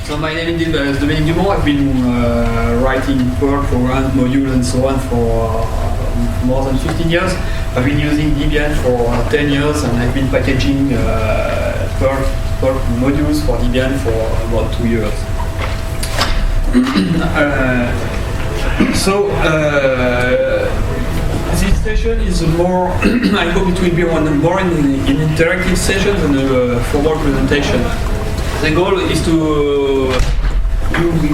So my name is Dominique Dumont. I've been writing Perl programs, modules, and so on for more than 15 years. I've been using Debian for 10 years, and I've been packaging Perl modules for Debian for about 2 years. This session is more, I hope it will be more in interactive sessions than a formal presentation. The goal is to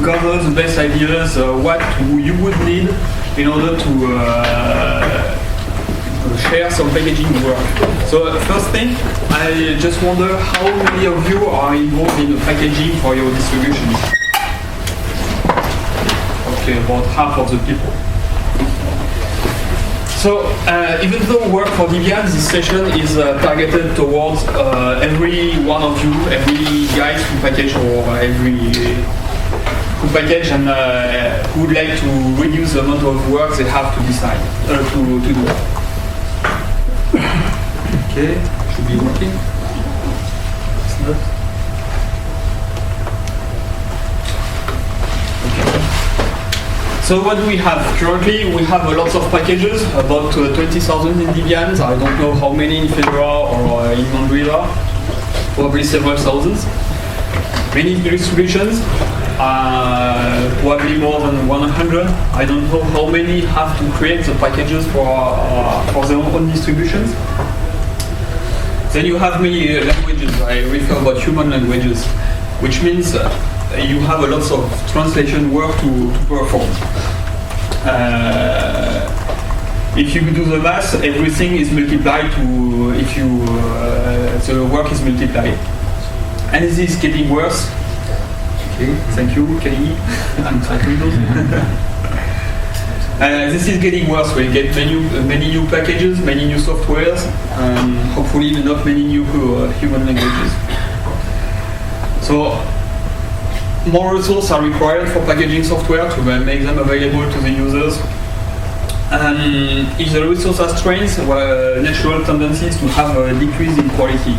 gather the best ideas, what you would need in order to share some packaging work. So first thing, I just wonder how many of you are involved in the packaging for your distribution? Okay, about half of the people. So, even though work for Debian, this session is targeted towards every one of you, every guy who package or who package and who would like to reduce the amount of work they have to decide to do. Okay, should be working. It's not. So what do we have? Currently we have a lot of packages, about 20,000 in Debian. I don't know how many in Fedora or in Mandriva, probably several thousands. Many distributions, probably more than 100. I don't know how many have to create the packages for their own distributions. Then you have many languages. I refer about human languages, which means you have a lot of translation work to perform. If you do the math, everything is multiplied to, if you, the work is multiplied. And this is getting worse. Okay, thank you, Kelly. I'm typing those. This is getting worse. We get many new packages, many new softwares, and hopefully not many new human languages. So, more resources are required for packaging software to make them available to the users. And if the resource has strains, natural tendencies to have a decrease in quality.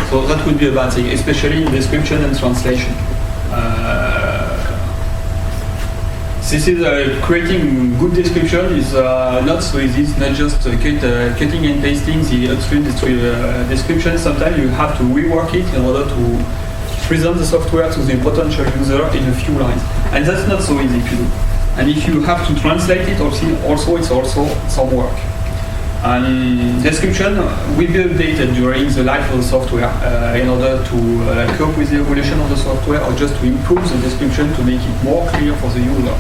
So that would be a bad thing, especially in description and translation. This is creating good description is not so easy. It's not just cutting and pasting the upstream description. Sometimes you have to rework it in order to present the software to the potential user in a few lines. And that's not so easy to do. And if you have to translate it also it's also some work. And description will be updated during the life of the software in order to cope with the evolution of the software, or just to improve the description to make it more clear for the user.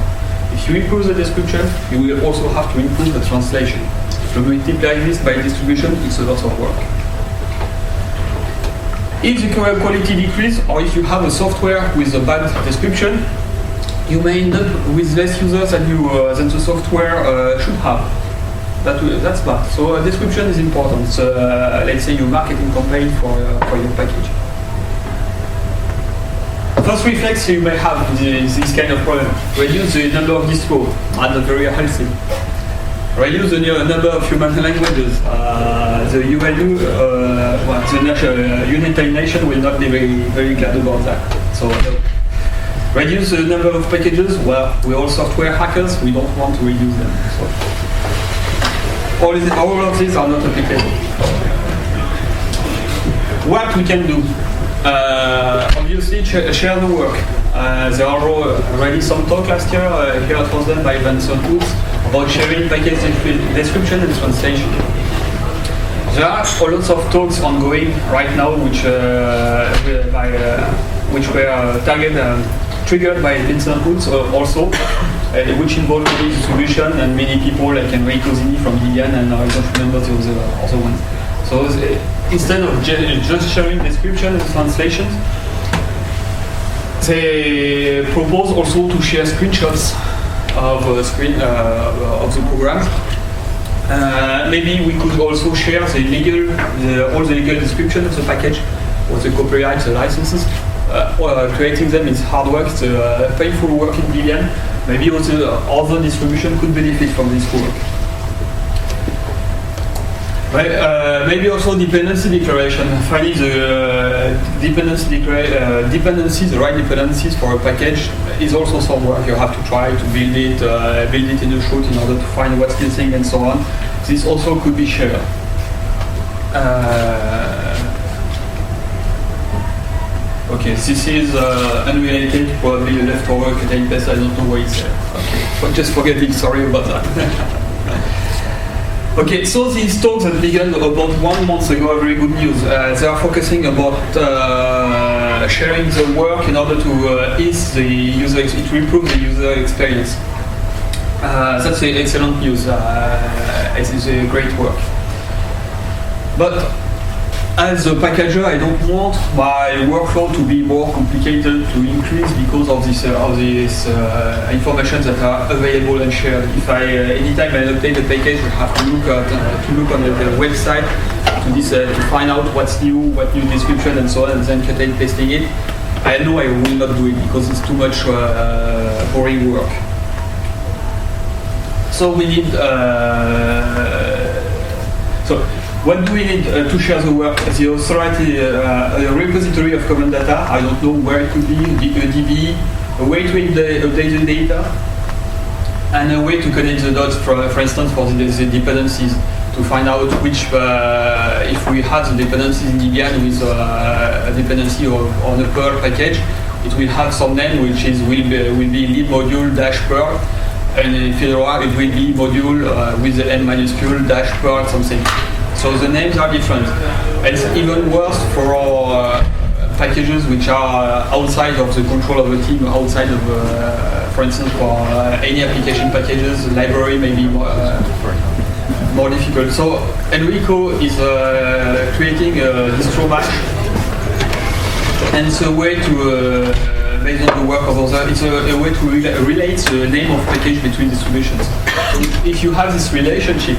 If you improve the description, you will also have to improve the translation. To multiply this by distribution, it's a lot of work. If the quality decreases, or if you have a software with a bad description, you may end up with less users than the software should have. That's bad. So description is important. Let's say your marketing campaign for your package. First reflex, you may have this kind of problem. Reduce the number of distros, not very healthy. Reduce the number of human languages. The ULU, the United Nations will not be very glad about that. So reduce the number of packages. Well, we're all software hackers. We don't want to reduce them. So all of these are not applicable. What we can do? Obviously, share the work. There are already some talk last year here at Fosden by Vincent Woods about sharing package description and translation. There are lots of talks ongoing right now which were triggered by Vincent Woods also, which involve many distribution and many people like Enrico Zini from Debian, and I don't remember the other ones. So instead of just sharing description and translations, they propose also to share screenshots of the programs. Maybe we could also share all the legal description of the package, or the copyright, the licenses. Creating them is hard work, it's painful work in Debian. Maybe also other distribution could benefit from this work. Maybe also dependency declaration. Finding the dependencies, the right dependencies for a package is also some work. You have to try to build it in the shoot in order to find what's missing and so on. This also could be shared. Okay, this is unrelated, probably a leftover contain paste. I don't know why it's there. Okay, but just forget it. Sorry about that. Okay, so these talks that began about 1 month ago are very good news. They are focusing about sharing the work in order to ease the user, to improve the user experience. That's excellent news. It is a great work. But as a packager, I don't want my workflow to be more complicated, to increase because of this information that are available and shared. If anytime I update the package, I have to look on the website to find out what's new, what new description and so on, and then cut and pasting it. I know I will not do it because it's too much boring work. So we need. What do we need to share the work? The authority, a repository of common data. I don't know where it could be, a DB, a way to update the data, and a way to connect the dots, for instance, for the dependencies, to find out which, if we have the dependencies in Debian with a dependency on a Perl package, it will have some name which will be lib module -Perl, and in Fedora it will be module with the n minuscule -Perl something. So the names are different. It's even worse for our packages which are outside of the control of the team, outside of, for instance, for any application packages, the library may be more difficult. So Enrico is creating a distro mesh, and it's a way to, based on the work of others, it's a way to relate the name of package between distributions. So if you have this relationship,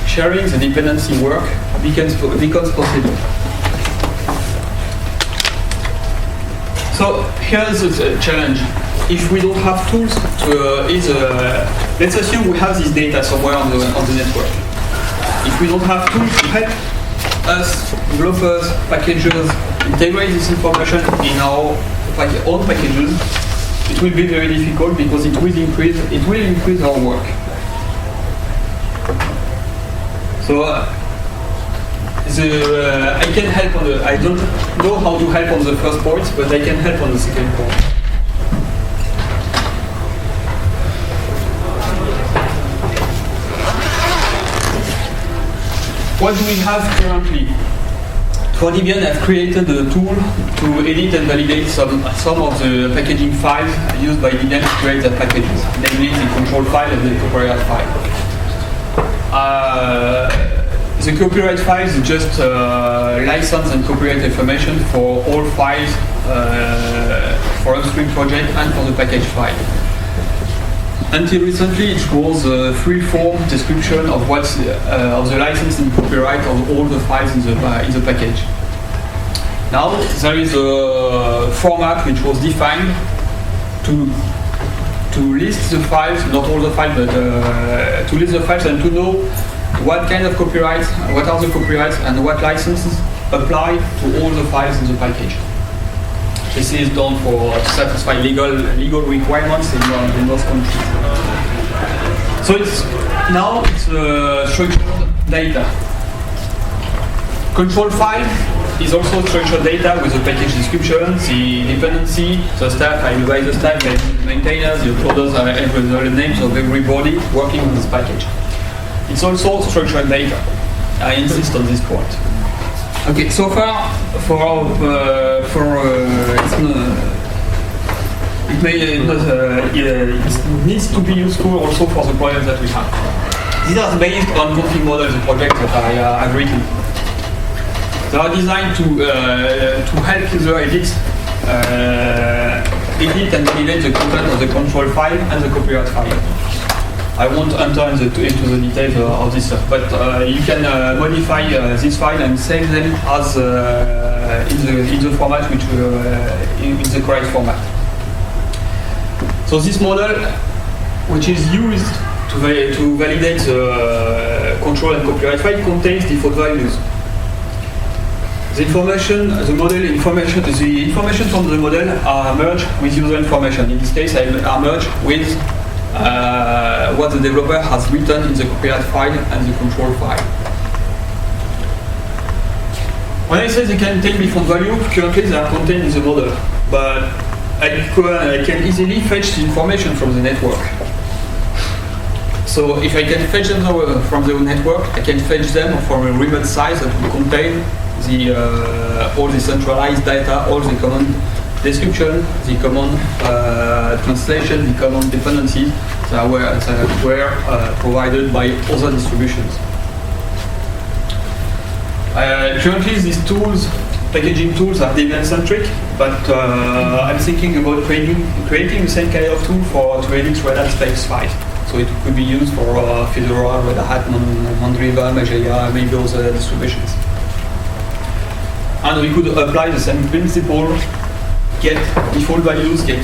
sharing the dependency work becomes possible. So here's the challenge. If we don't have tools to let's assume we have this data somewhere on the network. If we don't have tools to help us, developers, packagers, integrate this information in our own packages, it will be very difficult because it will increase our work. So I can help on I don't know how to help on the first point, but I can help on the second point. What do we have currently? For Debian, I've created a tool to edit and validate some of the packaging files used by Debian to create the packages, namely the control file and the copyright file. The copyright file is just license and copyright information for all files for upstream project and for the package file. Until recently, it was a free-form description of what's of the license and copyright of all the files in the package. Now there is a format which was defined to list the files, not all the files, but to list the files and to know what kind of copyrights, what are the copyrights, and what licenses apply to all the files in the package. This is done to satisfy legal requirements in most countries. So it's structured data. Control file is also structured data with the package description, the dependency, the staff, I divide the staff, the maintainers, the uploaders, the names of everybody working on this package. It's also structured data. I insist on this point. Okay, so far it needs to be useful also for the projects that we have. These are based on config models, the projects that I have written. They are designed to help user edit and validate the content of the control file and the copyright file. I won't enter into the details of this stuff, but you can modify this file and save them as in the format which in the correct format. So this model, which is used to validate control and copyright file contains default values. The information, the model information, the information from the model are merged with user information. In this case, are merged with what the developer has written in the copyright file and the control file. When I say they contain different values, currently they are contained in the model, but I can easily fetch the information from the network. So if I can fetch them from the network, I can fetch them from a remote site that will contain all the centralized data, all the common description, the common translation, the common dependencies that were provided by other distributions. Currently, these tools, packaging tools, are Debian-centric, but I'm thinking about creating the same kind of tool to edit Red Hat specs files. So it could be used for Fedora, Red Hat, Mandriva, Mageia, maybe other distributions. And we could apply the same principle, get default values, get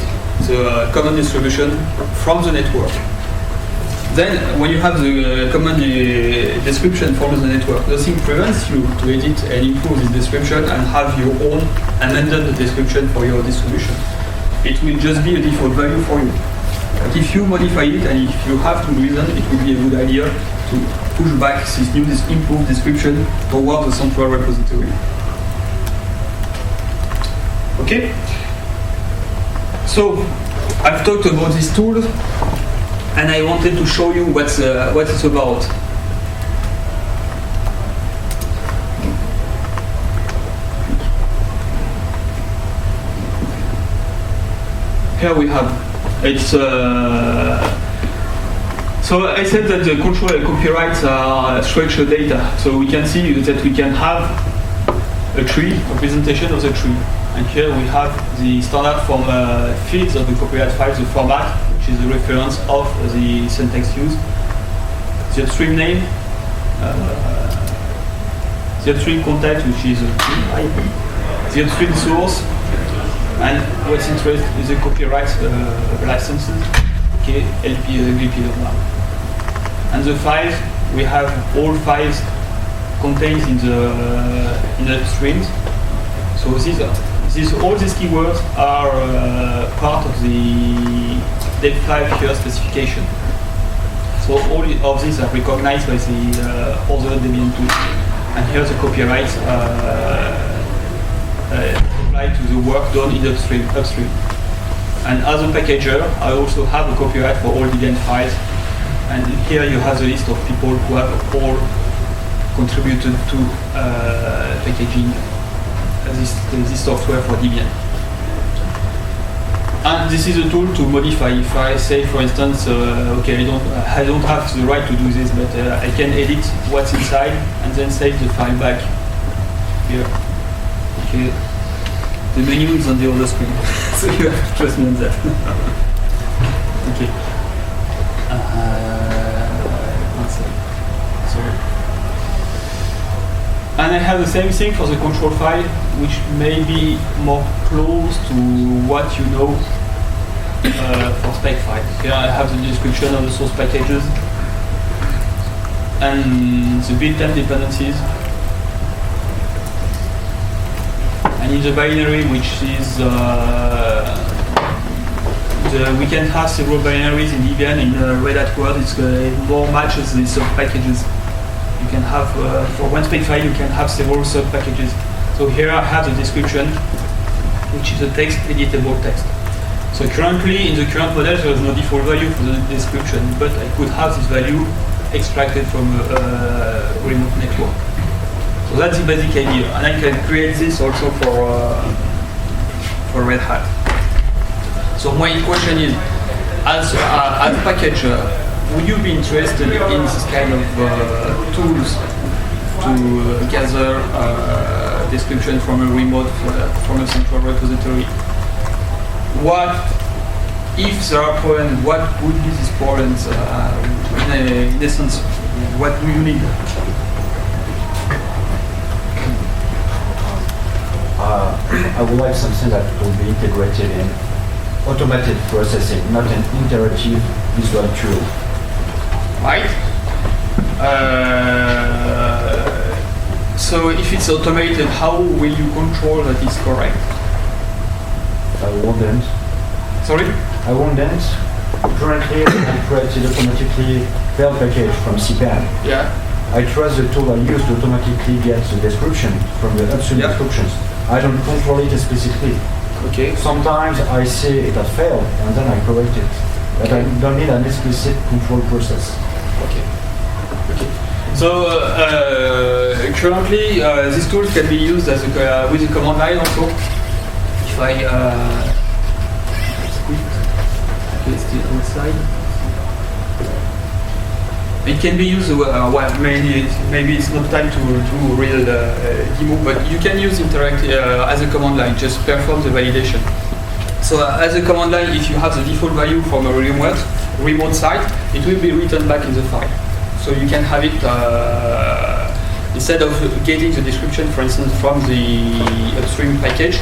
the common distribution from the network. Then, when you have the common description from the network, nothing prevents you to edit and improve this description and have your own amended description for your distribution. It will just be a default value for you. But if you modify it and if you have to reason, it would be a good idea to push back this new improved description towards the central repository. Okay? So, I've talked about these tools, and I wanted to show you what it's about. Here we have, so I said that the control and copyrights are structured data. So we can see that we can have a tree, representation of the tree. And here we have the standard form fields of the copyright files, the format, which is the reference of the syntax used, the upstream name, the upstream content, which is the upstream source, and what's interesting is the copyright licenses, okay, LP, LP, and the files, we have all files contained in the streams. So all these keywords are part of the Dev5 here specification. So all of these are recognized by the other Debian tools. And here the copyrights apply to the work done in upstream. And as a packager, I also have a copyright for all Debian files. And here you have the list of people who have all contributed to packaging this software for Debian. And this is a tool to modify. If I say, for instance, okay, I don't have the right to do this, but I can edit what's inside and then save the file back here. Okay, the menu is on the other screen, so you have to trust me on that. Okay. One second. Sorry. And I have the same thing for the control file, which may be more close to what you know for spec files. Here I have the description of the source packages and the built-in dependencies. And in the binary, which is we can have several binaries in Debian. In the Red Hat world, it's more matches the sub-packages. You can have, for one spec file, you can have several sub-packages. So here I have the description, which is a text, editable text. So currently, in the current model, there is no default value for the description, but I could have this value extracted from a remote network. So that's the basic idea. And I can create this also for Red Hat. So my question is, as a packager, would you be interested in this kind of tools to gather description from a remote, from a central repository? What, if there are problems, what would be these problems? In essence, what do you need? I would like something that will be integrated in automated processing, not an interactive visual tool. Right? So if it's automated, how will you control that it's correct? I wouldn't. Sorry? I wouldn't. Currently, I created automatically fail package from CPAN. Yeah. I trust the tool I use to automatically get the description from the upstream Yeah. descriptions. I don't control it explicitly. Okay. Sometimes I see it has failed and then I correct it. But I don't need an explicit control process. Okay. Okay. So currently, this tool can be used as with the command line also. If I quit, paste it on the side. It can be used. Well, maybe it's not time to do real demo, but you can use interact as a command line. Just perform the validation. So as a command line, if you have the default value from a remote site, it will be written back in the file. So you can have it instead of getting the description, for instance, from the upstream package.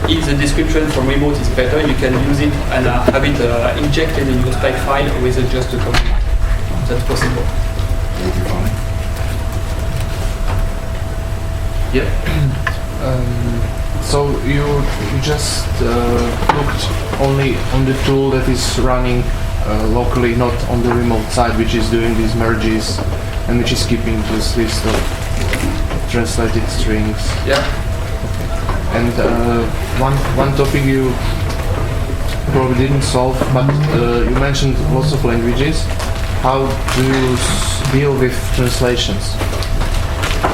If the description from remote is better, you can use it and have it injected in your spec file with just a command line. That's possible. Yeah. So you just looked only on the tool that is running locally, not on the remote side, which is doing these merges and which is keeping this list of translated strings. Yeah. And one topic you probably didn't solve, but you mentioned lots of languages. How do you deal with translations?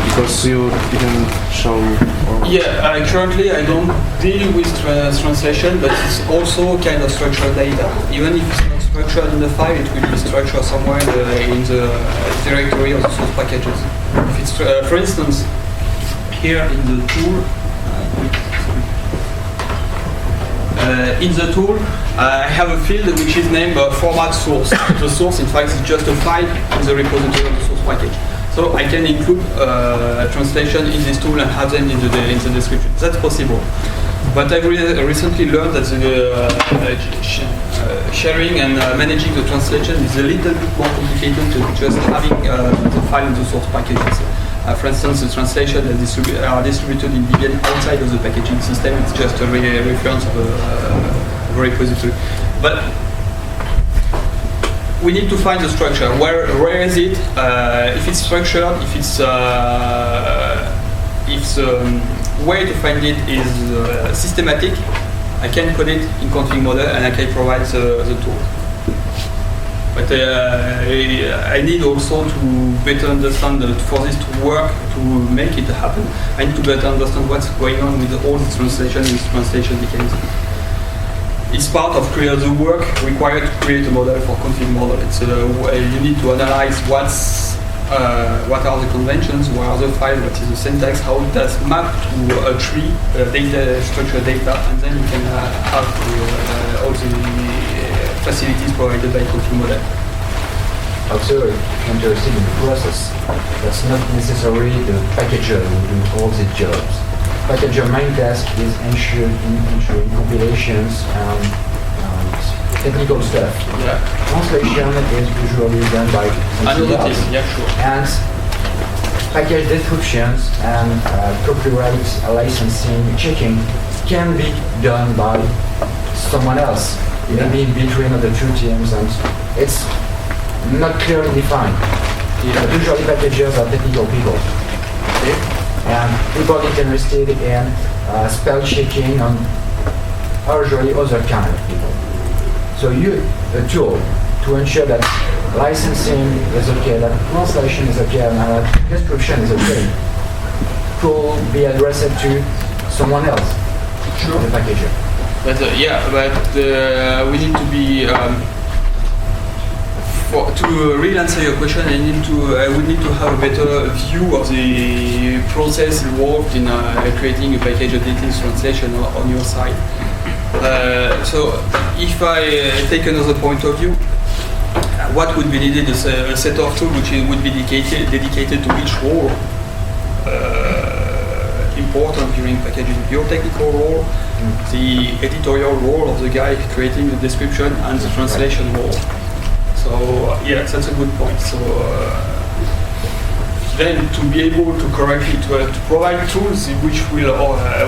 Because you didn't show. Yeah, currently I don't deal with translation, but it's also kind of structured data. Even if it's not structured in the file, it will be structured somewhere in the directory of the source packages. If it's, for instance, here in the tool, I have a field which is named format source. The source, in fact, is just a file in the repository of the source package. So I can include translation in this tool and have them in the description. That's possible. But I've recently learned that sharing and managing the translation is a little bit more complicated than just having the file in the source packages. For instance, the translation are distributed in Debian outside of the packaging system. It's just a reference of a repository. But we need to find the structure. Where is it? If it's structured, if the way to find it is systematic, I can code it in config model and I can provide the tool. But I need also to better understand that for this to work, to make it happen, I need to better understand what's going on with all the translation and translation mechanism. It's part of the work required to create a model for config model. It's you need to analyze what are the conventions, what are the files, what is the syntax, how it does map to a tree, data structure data, and then you can have all the facilities provided by config model. Also, if you're interested in the process, that's not necessarily the packager who do all the jobs. Packager main task is ensuring compilations and technical stuff. Yeah. Translation is usually done by somebody else. Yeah, sure. And package descriptions and copyright licensing checking can be done by someone else. Maybe in between the two teams, and it's not clearly defined. Yeah. Usually packagers are technical people. Okay? And people interested in spell checking and usually other kind of people. So you a tool to ensure that licensing is okay, that translation is okay, and that description is okay, could be addressed to someone else, Sure. the packager. But we need to be to really answer your question. We need to have a better view of the process involved in creating a package updating translation on your side. So if I take another point of view, what would be needed is a set of tools which would be dedicated to each role important during packaging. Your technical role, the editorial role of the guy creating the description, and the translation role. So yeah, that's a good point. So then to be able to correctly to provide tools which will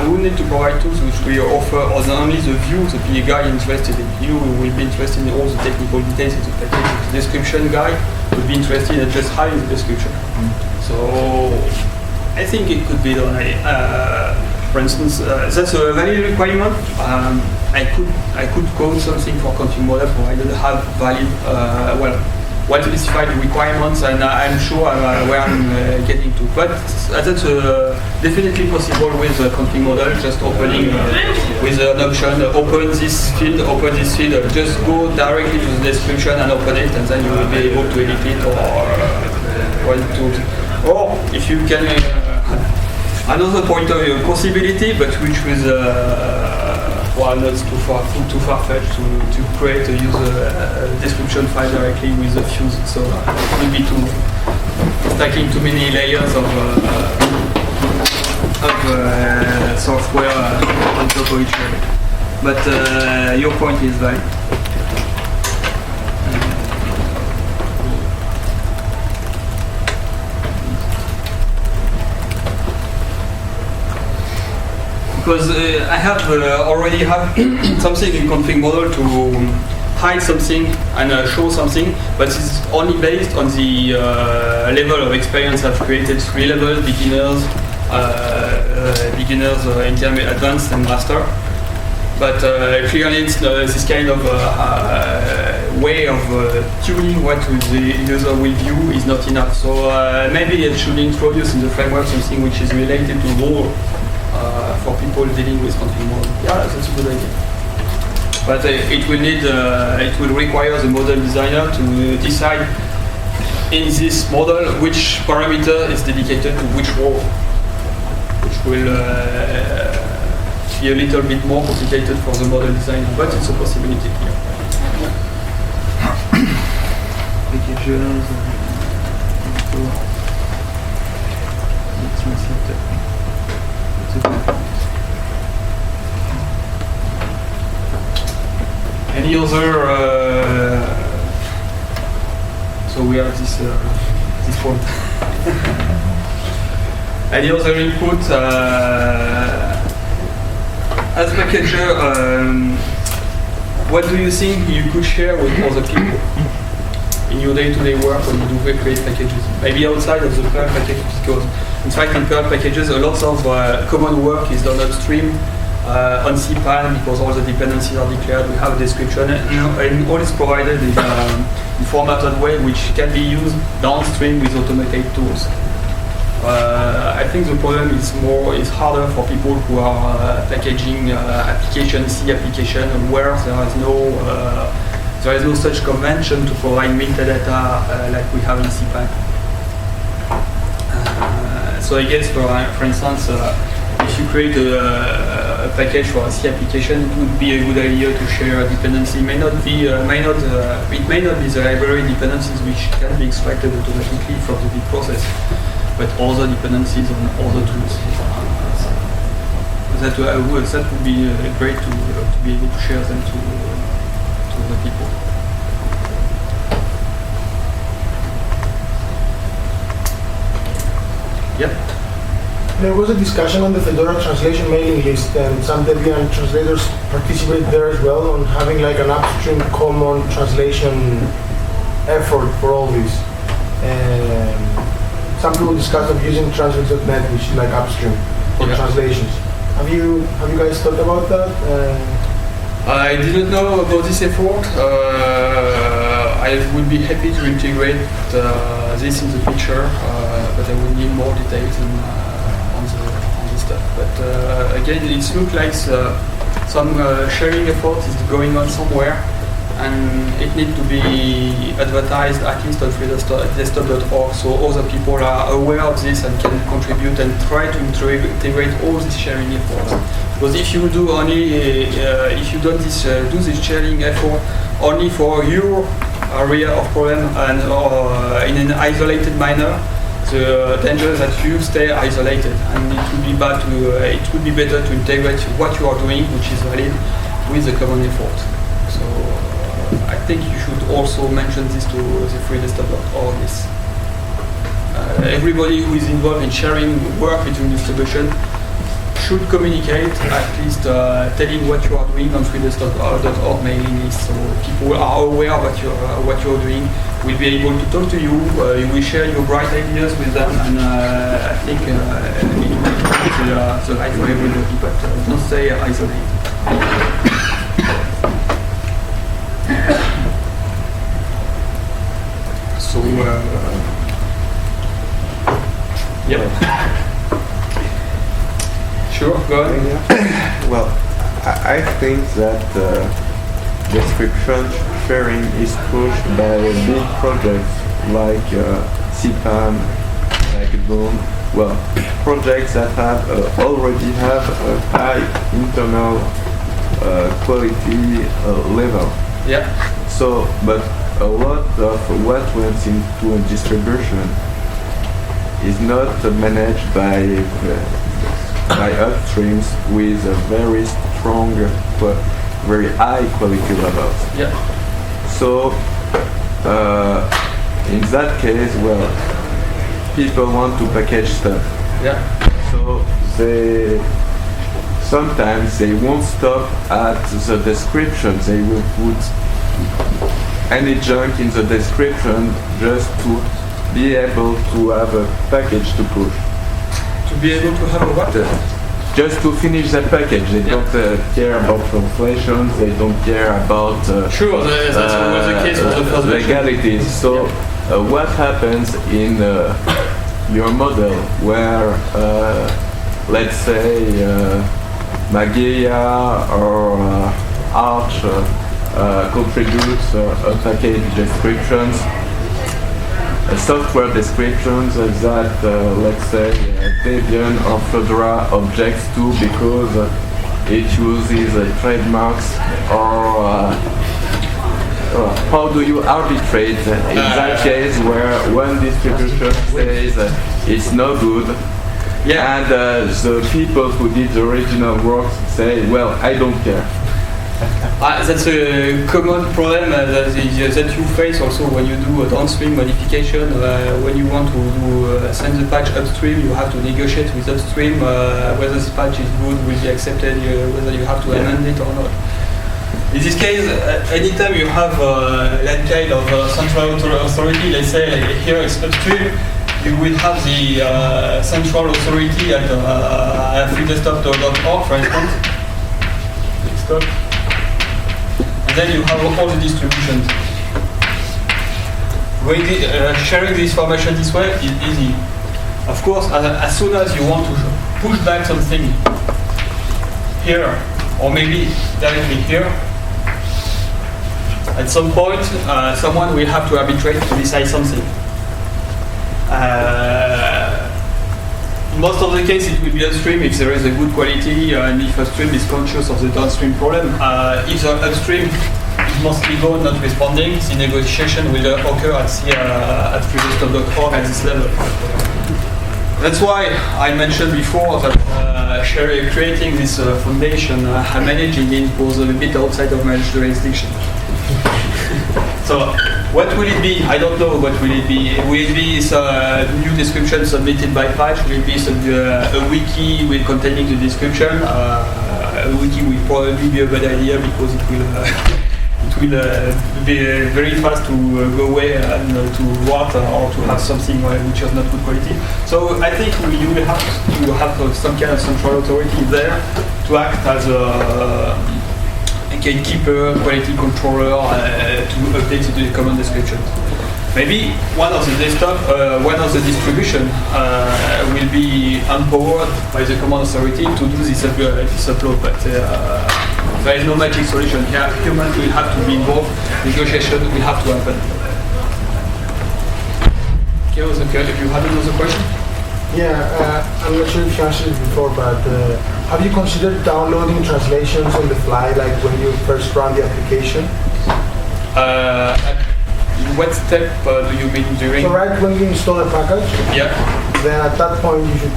we need to provide tools which will offer only the view the PA guy interested in. You will be interested in all the technical details of the package. The description guy would be interested in just having the description. So I think it could be done. For instance, that's a valid requirement. I could code something for config model provided have valid well-specified requirements, and I'm sure where I'm getting to. But that's definitely possible with a config model, just opening with an option, open this field, just go directly to the description and open it, and then you will be able to edit it or if you can, another point of view, possibility, but which was not too far-fetched to create a user description file directly with a fuse. So it will be stacking too many layers of software on top of each other. But your point is valid. Because I have already have something in config model to hide something and show something, but it's only based on the level of experience I've created. 3 levels: beginners, intermediate, advanced, and master. But clearly, it's, this kind of way of tuning what the user will view is not enough. So maybe it should introduce in the framework something which is related to role. For people dealing with config model. Yeah, that's a good idea. But it will require the model designer to decide in this model which parameter is dedicated to which role, which will be a little bit more complicated for the model designer, but it's a possibility here. Packages, any other? So we have this point. Any other input? As a packager, what do you think you could share with other people in your day-to-day work when you do create packages? Maybe outside of the Perl packages, because in fact in Perl packages a lot of common work is done upstream on cpan, because all the dependencies are declared. We have a description, and all is provided in formatted way which can be used downstream with automated tools. I think the problem is harder for people who are packaging application, C application, where there is no such convention to provide metadata like we have in cpan. So I guess for instance, if you create a package for a C application, it would be a good idea to share a dependency. It may not be the library dependencies which can be extracted automatically from the big process, but other dependencies on other tools. That would be great to be able to share them to other people. Yep. There was a discussion on the Fedora translation mailing list, and some Debian translators participate there as well on having like an upstream common translation effort for all this. Some people discussed of using translate.net, which is like upstream for translations. Have you guys thought about that? I didn't know about this effort. I would be happy to integrate this in the picture, but I would need more details on the stuff. But again, it looks like some sharing effort is going on somewhere, and it needs to be advertised at least on freedesktop.org, so other people are aware of this and can contribute and try to integrate all these sharing efforts. Because if you do do this sharing effort only for your area of problem and in an isolated manner, the danger is that you stay isolated, and it would be better to integrate what you are doing, which is valid, with the common effort. So I think you should also mention this to the freedesktop.org. everybody who is involved in sharing work between distribution should communicate, at least telling what you are doing on freedesktop.org mailing list, so people are aware of what you're doing, will be able to talk to you, you will share your bright ideas with them, and I think it will be the right for everybody, but don't stay isolated. So, yep. Sure, go ahead. Well, I think that description sharing is pushed by big projects like CPAM, like Boom. Well, projects that have already have a high internal quality level. Yeah. So, but a lot of what went into a distribution is not managed by upstreams with a very strong, very high quality levels. Yeah. So, in that case, well, people want to package stuff. Yeah. So sometimes they won't stop at the description. They will put any junk in the description just to be able to have a package to push. To be able to have a what? Just to finish the package. They don't care about translations. They don't care about sure, that's always the case for the first version. legalities. So what happens in your model where, let's say, Magia or Arch contributes a package descriptions, software descriptions that, let's say, Debian or Fedora objects to because it uses trademarks, or how do you arbitrate in that case where one distribution says it's no good, and the people who did the original work say, well, I don't care. That's a common problem that you face also when you do a downstream modification. When you want to send the patch upstream, you have to negotiate with upstream whether this patch is good, will be accepted, whether you have to amend it or not. In this case, anytime you have that kind of central authority, let's say here it's upstream, you will have the central authority at freedesktop.org, for instance. Stop. And then you have all the distributions. Sharing this information this way is easy. Of course, as soon as you want to push back something here, or maybe directly here, at some point, someone will have to arbitrate to decide something. In most of the case, it will be upstream if there is a good quality and if upstream is conscious of the downstream problem. If the upstream is mostly gone, not responding, the negotiation will occur at freedesktop.org at this level. That's why I mentioned before that creating this foundation, managing it was a bit outside of my jurisdiction. So, what will it be? I don't know. What will it be? Will it be new description submitted by patch? Will it be a wiki with containing the description? A wiki will probably be a bad idea because it will be very fast to go away and to rot or to have something which is not good quality. So I think you will have to have some kind of central authority there to act as a gatekeeper, quality controller to update the common description. Maybe one of the desktop, one of the distribution will be empowered by the command authority to do this upload, but there is no magic solution here. Humans will have to be involved. Negotiation will have to happen. Okay, if you have another question? Yeah, I'm not sure if you answered it before, but have you considered downloading translations on the fly, like when you first run the application? What step do you mean during? So right when you install a package, then at that point you should,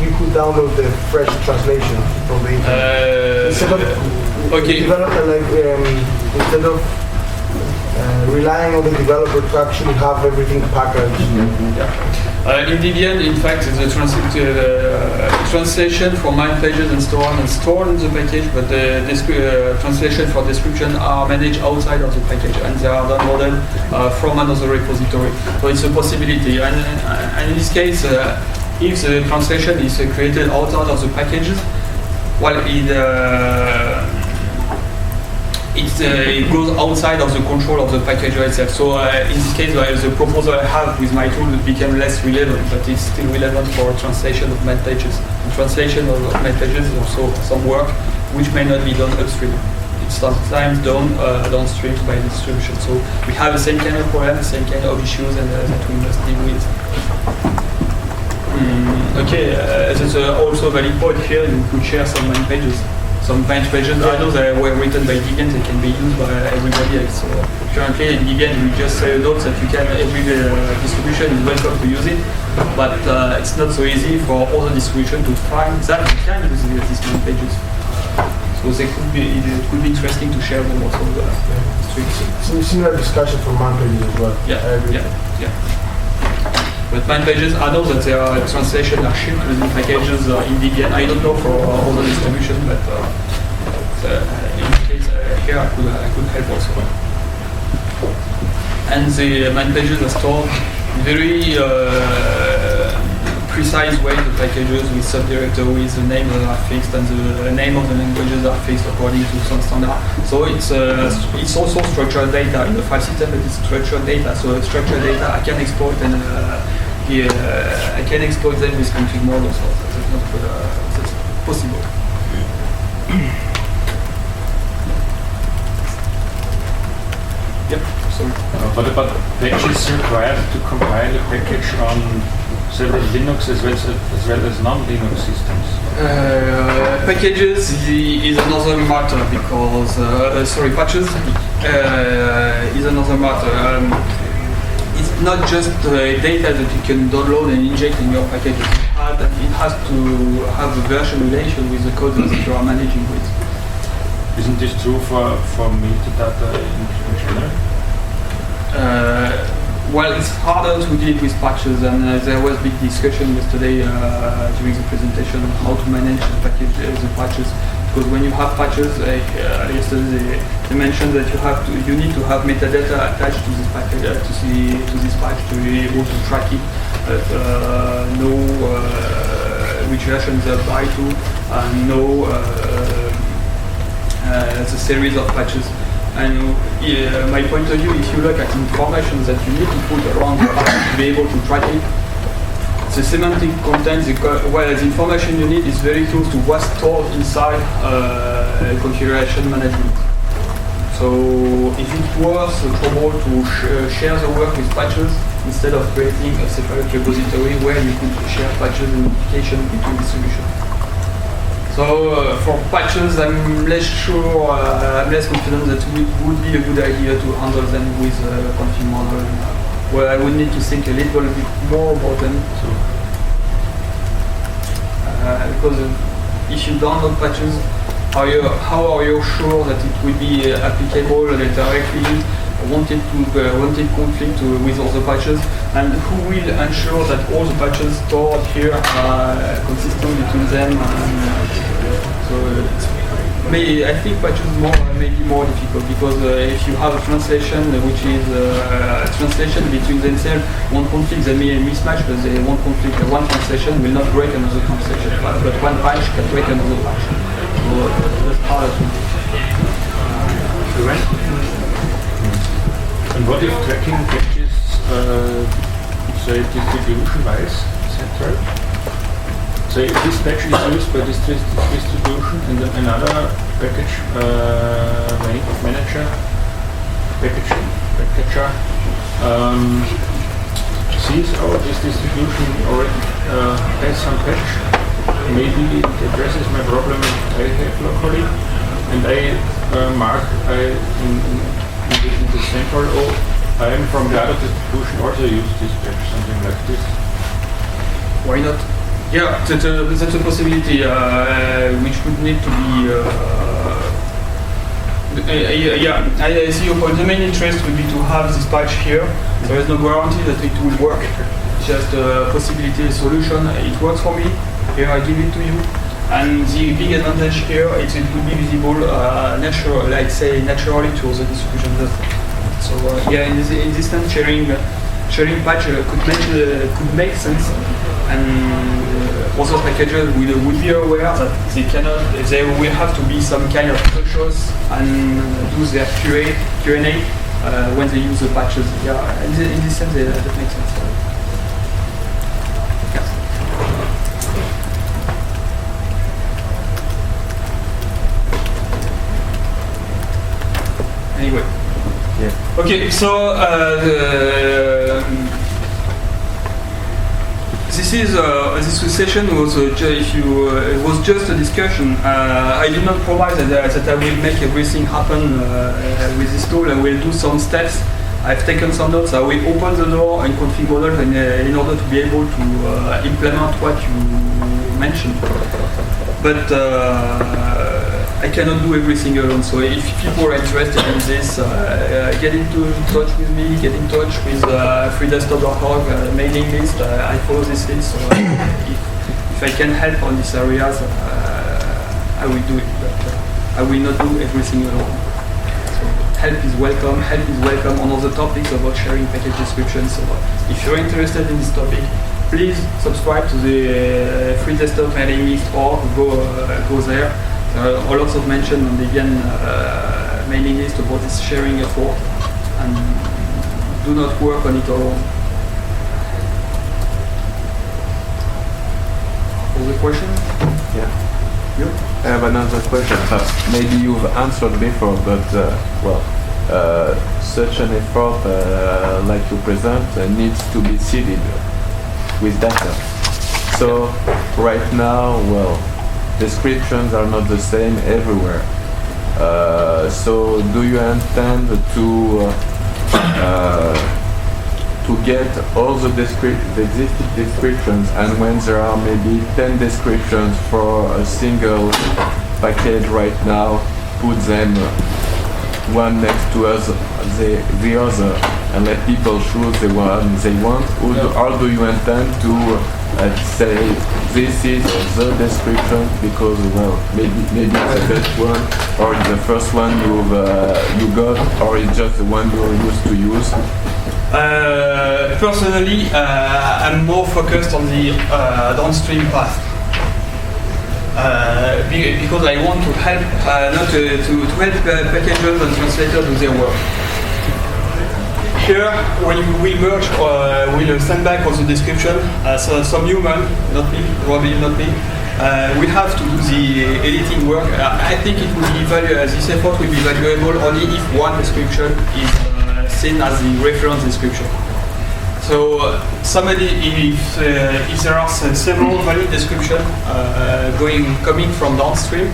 you could download the fresh translation from the internet. Instead of okay. instead of relying on the developer to actually have everything packaged. In Debian, in fact, the translation for man pages and stored in the package, but the translation for description are managed outside of the package, and they are downloaded from another repository. So it's a possibility. And in this case, if the translation is created outside of the packages, well, it goes outside of the control of the packager itself. So in this case, the proposal I have with my tool became less relevant, but it's still relevant for translation of man pages. The translation of man pages is also some work which may not be done upstream. It's sometimes done downstream by distribution. So we have the same kind of problem, the same kind of issues, and that we must deal with. Okay, there's also a valid point here. You could share some man pages. Some bench pages, I know they were written by Debian, they can be used by everybody else. So currently in Debian, we just say a note that you can, every distribution is welcome to use it, but it's not so easy for other distributions to find that you can use these man pages. So it could be interesting to share them also. Similar discussion for man pages as well. Yeah. But man pages, I know that their translation are shipped within packages in Debian. I don't know for other distribution, but in this case here I could help also. And the man pages are stored in very precise way. The packages with subdirectories, the names are fixed, and the name of the languages are fixed according to some standard. So it's also structured data in the file system. It is structured data. So structured data I can exploit and I can exploit them with config models. So that's possible. Yep. Sorry. What about package required to compile a package on several Linux as well as non-Linux systems? Packages is another matter because patches is another matter. It's not just data that you can download and inject in your packages. It has to have a version relation with the code that you are managing with. Isn't this true for metadata in general? Well, it's harder to deal with patches, and there was big discussion yesterday during the presentation on how to manage the patches. Because when you have patches, yesterday they mentioned that you need to have metadata attached to this package, to this patch to be able to track it, know which versions they apply to, and know the series of patches. And my point of view, if you look at information that you need to put around the patch to be able to track it, the semantic content, the information you need is very close to what's stored inside configuration management. So if it was trouble to share the work with patches instead of creating a separate repository where you could share patches and notification between distributions. So for patches, I'm less sure, I'm less confident that it would be a good idea to handle them with a config model. Well, I would need to think a little bit more about them. Because if you download patches, how are you sure that it will be applicable directly? Wanted conflict with all the patches, and who will ensure that all the patches stored here are consistent between them? I think patches may be more difficult because if you have a translation which is translation between themselves, one conflict they may mismatch, but they one conflict. One translation will not break another translation, but one patch can break another patch. So that's harder to do. And what if tracking patches, say distribution-wise, central? So if this patch is used by this distribution and then another package manager, packager sees this distribution already has some patch, maybe it addresses my problem I have locally, and I mark in the central, I am from the other distribution also use this patch, something like this. Why not? Yeah, that's a possibility which would need to be Yeah, I see your point. The main interest would be to have this patch here. There is no guarantee that it will work. It's just a possibility, a solution. It works for me. Here I give it to you. And the big advantage here is it will be visible naturally to the distribution data. So yeah, in this sense, sharing patch could make sense. And other packages will be aware that they will have to be some kind of cautious and do their Q&A when they use the patches. Yeah, in this sense, that makes sense. Yeah. Anyway. Yeah. Okay, so this session was it was just a discussion. I did not promise that I will make everything happen with this tool. I will do some steps. I've taken some notes. I will open the door and config model in order to be able to implement what you mentioned. But I cannot do everything alone. So if people are interested in this, get into touch with me. Get in touch with freedesktop.org mailing list. I follow this list. So if I can help on these areas, I will do it. But I will not do everything alone. So help is welcome. Help is welcome on other topics about sharing package descriptions. So if you're interested in this topic, please subscribe to the free desktop mailing list or go there. There are lots of mention on the Debian mailing list about this sharing effort, and do not work on it alone. Other question? Yeah. You? I have another question. Maybe you've answered before, but such an effort like you present needs to be seeded with data. So right now, descriptions are not the same everywhere. So do you intend to get all the existing descriptions, and when there are maybe 10 descriptions for a single package right now, put them one next to the other and let people choose the one they want? Or do you intend to say this is the description because maybe it's the best one, or it's the first one you got, or it's just the one you're used to use? Personally, I'm more focused on the downstream path. Because I want to help, not to help packagers and translators do their work. Here, when we merge, we'll send back also the description. So some human, not me, probably not me, we have to do the editing work. I think it will be this effort will be valuable only if one description is seen as the reference description. So if there are several valid descriptions coming from downstream,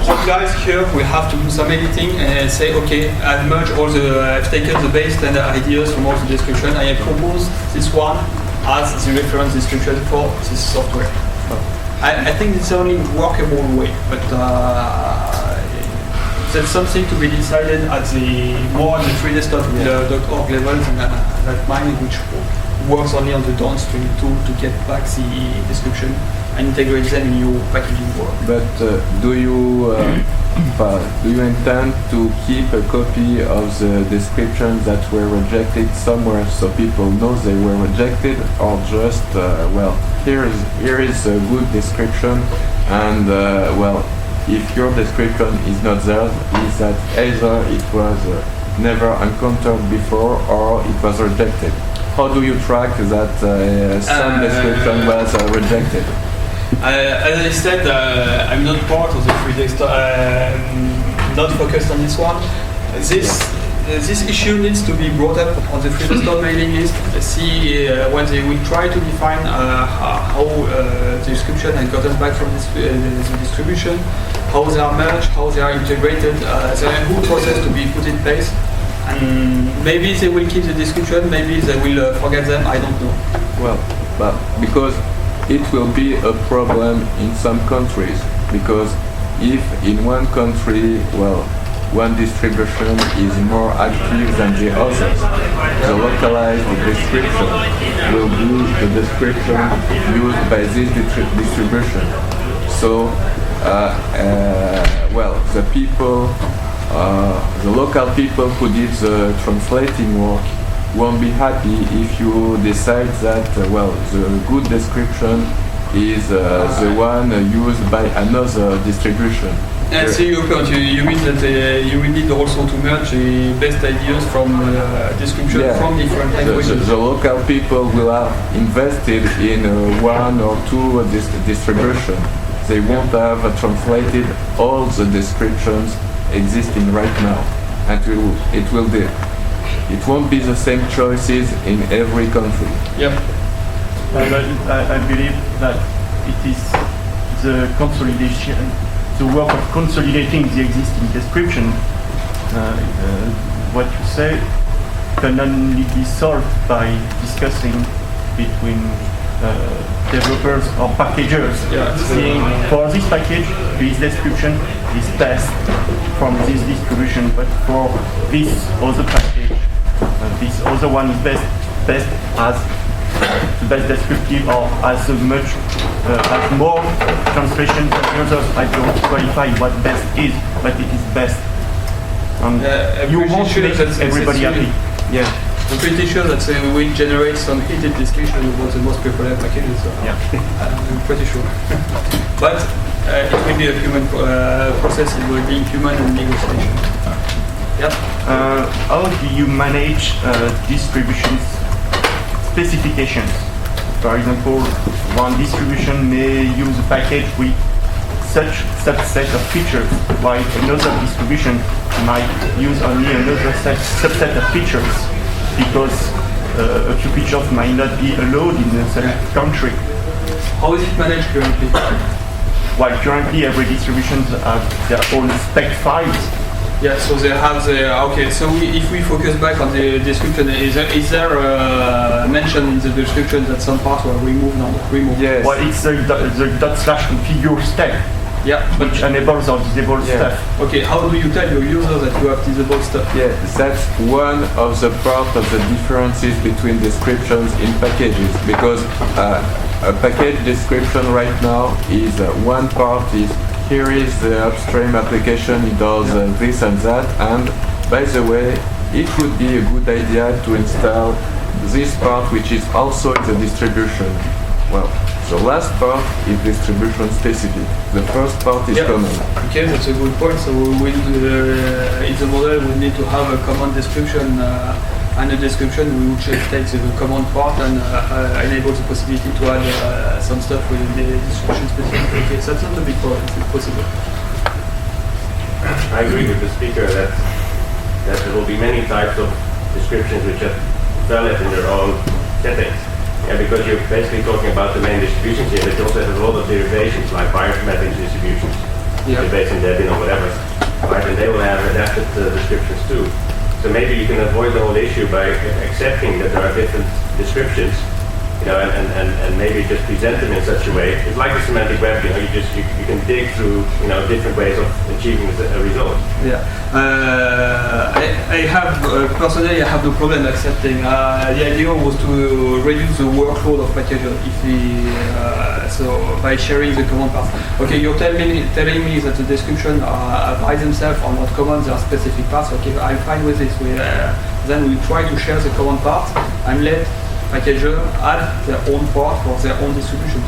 you guys here will have to do some editing and say, okay, I've taken the base standard ideas from all the description. I have proposed this one as the reference description for this software. I think it's the only workable way, but that's something to be decided at more on the freedesktop.org level than mine, which works only on the downstream tool to get back the description and integrate them in your packaging work. But do you intend to keep a copy of the descriptions that were rejected somewhere so people know they were rejected, or just here is a good description, and if your description is not there, is that either it was never encountered before or it was rejected? How do you track that some description was rejected? As I said, I'm not part of the free desktop. Not focused on this one. This issue needs to be brought up on the free desktop mailing list. See when they will try to define how the description has gotten back from the distribution, how they are merged, how they are integrated. There are a whole process to be put in place. And maybe they will keep the description, maybe they will forget them, I don't know. But because it will be a problem in some countries, because if in one country, one distribution is more active than the others. The localized description will be the description used by this distribution. So, well, the people, the local people who did the translating work won't be happy if you decide that, well, the good description is the one used by another distribution. And see your point. You mean that you will need also to merge the best ideas from description from different languages. The local people will have invested in one or two distribution. They won't have translated all the descriptions existing right now, and it won't be the same choices in every country. Yeah. I believe that it is the consolidation, the work of consolidating the existing description. What you say can only be solved by discussing between developers or packagers, seeing for this package, this description is best from this distribution, but for this other package, this other one is best as the best descriptive or as much as more translation than the others. I don't qualify what best is, but it is best. You won't make everybody happy. Yeah. I'm pretty sure that we generate some heated discussion about the most popular packages. So I'm pretty sure. But it will be a human process. It will be human and negotiation. How do you manage distributions specifications? For example, one distribution may use a package with such subset of features, while another distribution might use only another subset of features, because a few features might not be allowed in a certain country. How is it managed currently? While currently every distribution has their own spec files. Yeah, so they have the, okay, so if we focus back on the description, is there mention in the description that some parts were removed or not removed? Yes. Well, it's the /configure step, which enables or disables stuff. Okay, how do you tell your user that you have disabled stuff? Yeah, that's one of the part of the differences between descriptions in packages, because a package description right now is one part is here is the upstream application, it does this and that, and by the way, it would be a good idea to install this part which is also in the distribution. Well, the last part is distribution specific. The first part is common. Okay, that's a good point. So in the model we need to have a common description and a description which takes the common part and enables the possibility to add some stuff within the description specific. Okay, so that's not a big problem, it's possible. I agree with the speaker that there will be many types of descriptions which are valid in their own settings. Yeah, because you're basically talking about the main distributions here, but you also have a lot of derivations like bioinformatics distributions, based in Debian or whatever, right? And they will have adapted descriptions too. So maybe you can avoid the whole issue by accepting that there are different descriptions, you know, and maybe just present them in such a way. It's like the semantic web, you know, you can dig through, you know, different ways of achieving a result. Yeah, I have personally I have no problem accepting. The idea was to reduce the workload of packager if we so by sharing the common parts. Okay, you're telling me that the description by themselves are not common. There are specific parts. Okay, I'm fine with this. Then we try to share the common parts and let packager add their own part for their own distributions.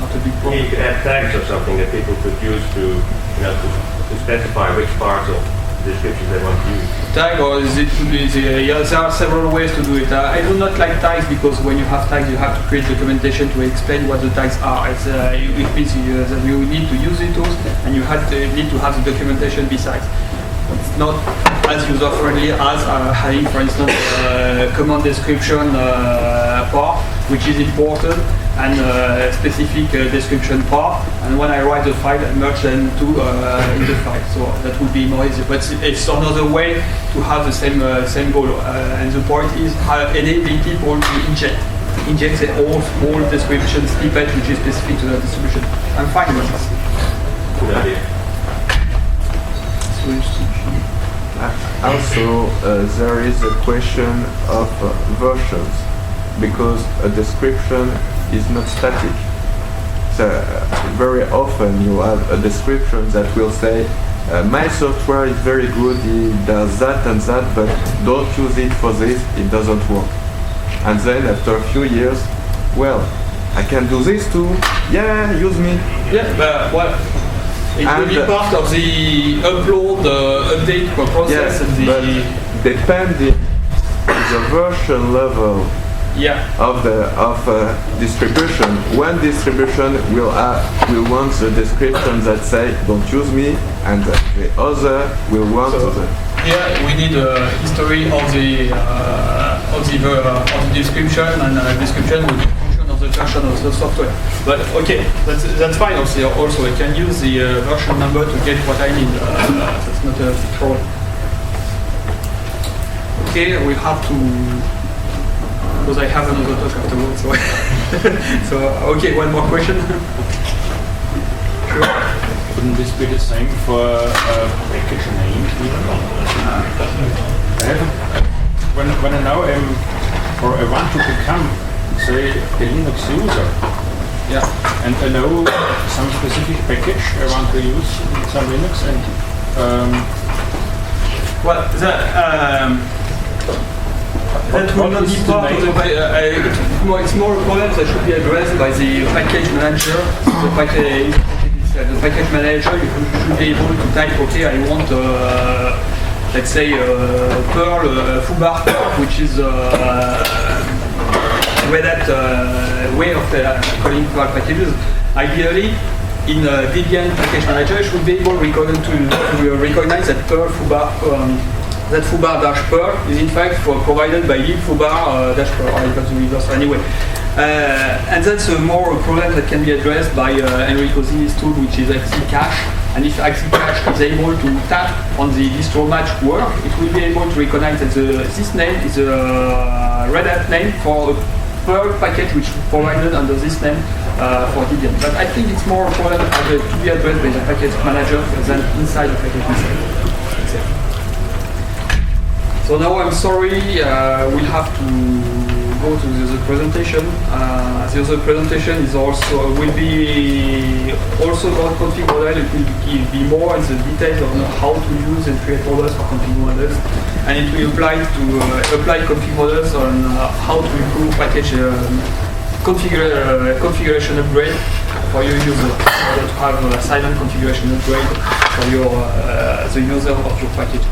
Not a big problem. You could add tags or something that people could use to, you know, to specify which parts of the descriptions they want to use. Tag, or is it to be there are several ways to do it. I do not like tags because when you have tags, you have to create documentation to explain what the tags are. It means that you need to use the tools and you need to have the documentation besides. It's not as user-friendly as having, for instance, command description part, which is important, and specific description part. And when I write the file, I merge them in the file. So that would be more easy. But it's another way to have the same goal. And the point is enabling people to inject their own small description snippet, which is specific to the distribution. I'm fine with this. Good idea. So Also, there is a question of versions, because a description is not static. So, very often you have a description that will say, my software is very good, it does that and that, but don't use it for this, it doesn't work. And then after a few years, well, I can do this too, yeah, use me. Yeah, but what? It will be part of the upload, update process. Yes, and the but depending on the version level of distribution, one distribution will want the description that say don't use me, and the other will want yeah, we need a history of the description, and description with the function of the version of the software. But okay, that's fine. Also, I can use the version number to get what I need. That's not a big problem. Okay, we have to, because I have another talk afterwards. So, okay, one more question. Sure. Wouldn't this be the same for package name? When I now am, or I want to become, say, a Linux user, and I know some specific package I want to use in some Linux, and that will not be part of the it's more a problem that should be addressed by the package manager. The package manager, you should be able to type, okay, I want, let's say, Perl foobar, which is Red Hat way of calling Perl packages. Ideally, in Debian package manager, you should be able to recognize that Perl foobar, that foobar dash Perl is in fact provided by lib foobar dash Perl, or the reverse anyway. And that's a more problem that can be addressed by Enrico Zini's tool, which is AxiCache. And if AxiCache is able to tap on the distro match work, it will be able to recognize that this name is a Red Hat name for a Perl package which is provided under this name for Debian. But I think it's more a problem to be addressed by the package manager than inside the package itself. So now I'm sorry, we'll have to go to the other presentation. The other presentation is will be also about config model. It will be more in the details of how to use and create models for config models, and it will apply config models on how to improve package configuration upgrade for your user, in order to have a silent configuration upgrade for the user of your packages.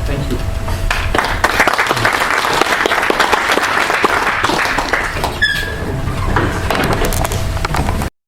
Thank you.